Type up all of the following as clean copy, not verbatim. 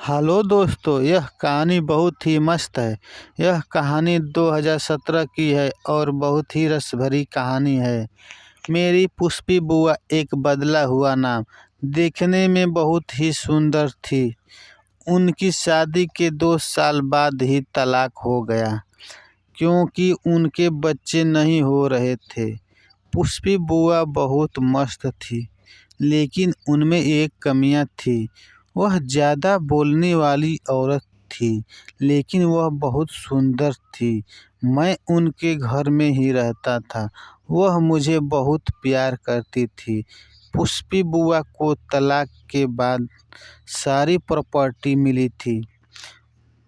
Hello दोस्तों, यह कहानी बहुत ही मस्त है। यह कहानी 2017 की है और बहुत ही रस भरी कहानी है। मेरी पुष्पी बुआ एक बदला हुआ नाम देखने में बहुत ही सुंदर थी। उनकी शादी के 2 साल बाद ही तलाक हो गया क्योंकि उनके बच्चे नहीं हो रहे थे। पुष्पी बुआ बहुत मस्त थी, लेकिन उनमें एक कमियां थी। वह ज़्यादा बोलने वाली औरत थी, लेकिन वह बहुत सुंदर थी। मैं उनके घर में ही रहता था। वह मुझे बहुत प्यार करती थी। पुष्पी बुआ को तलाक के बाद सारी प्रॉपर्टी मिली थी।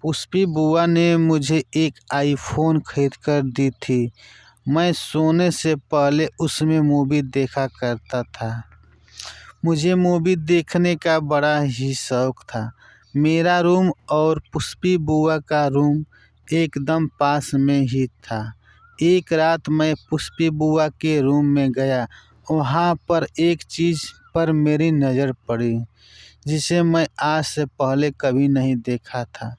पुष्पी बुआ ने मुझे एक आईफोन खरीद कर दी थी। मैं सोने से पहले उसमें मूवी देखा करता था। मुझे मूवी देखने का बड़ा ही शौक था। मेरा रूम और पुष्पी बुआ का रूम एकदम पास में ही था। एक रात मैं पुष्पी बुआ के रूम में गया। वहाँ पर एक चीज़ पर मेरी नज़र पड़ी जिसे मैं आज से पहले कभी नहीं देखा था।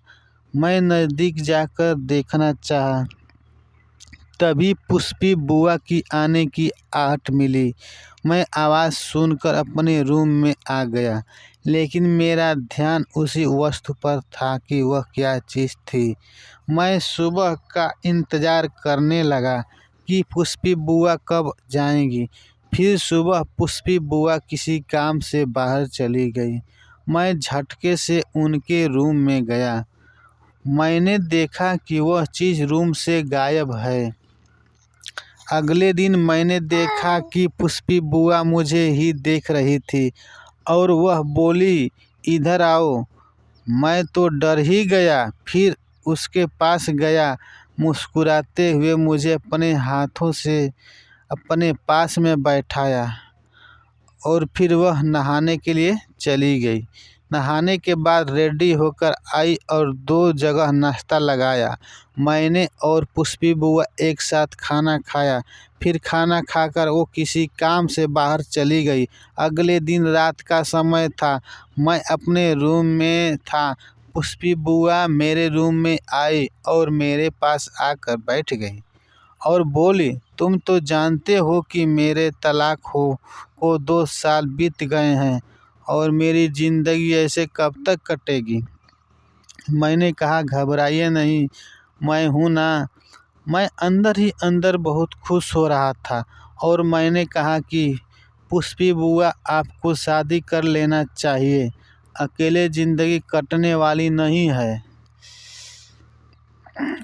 मैं नज़दीक जाकर देखना चाहा, तभी पुष्पी बुआ की आने की आहट मिली। मैं आवाज़ सुनकर अपने रूम में आ गया, लेकिन मेरा ध्यान उसी वस्तु पर था कि वह क्या चीज़ थी। मैं सुबह का इंतज़ार करने लगा कि पुष्पी बुआ कब जाएंगी। फिर सुबह पुष्पी बुआ किसी काम से बाहर चली गई। मैं झटके से उनके रूम में गया। मैंने देखा कि वह चीज़ रूम से गायब है। अगले दिन मैंने देखा कि पुष्पी बुआ मुझे ही देख रही थी और वह बोली, इधर आओ। मैं तो डर ही गया। फिर उसके पास गया। मुस्कुराते हुए मुझे अपने हाथों से अपने पास में बैठाया और फिर वह नहाने के लिए चली गई। नहाने के बाद रेडी होकर आई और 2 जगह नाश्ता लगाया। मैंने और पुष्पी बुआ एक साथ खाना खाया। फिर खाना खाकर वो किसी काम से बाहर चली गई। अगले दिन रात का समय था। मैं अपने रूम में था। पुष्पी बुआ मेरे रूम में आई और मेरे पास आकर बैठ गई और बोली, तुम तो जानते हो कि मेरे तलाक को 2 साल बीत गए हैं और मेरी ज़िंदगी ऐसे कब तक कटेगी। मैंने कहा, घबराइए नहीं, मैं हूँ ना। मैं अंदर ही अंदर बहुत खुश हो रहा था और मैंने कहा कि पुष्पी बुआ, आपको शादी कर लेना चाहिए। अकेले ज़िंदगी कटने वाली नहीं है।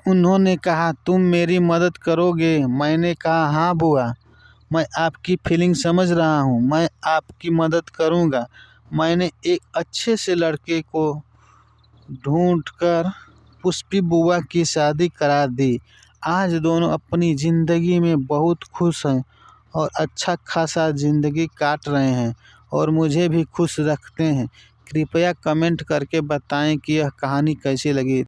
उन्होंने कहा, तुम मेरी मदद करोगे? मैंने कहा, हाँ बुआ, मैं आपकी फीलिंग समझ रहा हूँ। मैं आपकी मदद करूँगा। मैंने एक अच्छे से लड़के को ढूंढकर पुष्पी बुआ की शादी करा दी। आज दोनों अपनी ज़िंदगी में बहुत खुश हैं और अच्छा खासा ज़िंदगी काट रहे हैं और मुझे भी खुश रखते हैं। कृपया कमेंट करके बताएं कि यह कहानी कैसी लगी।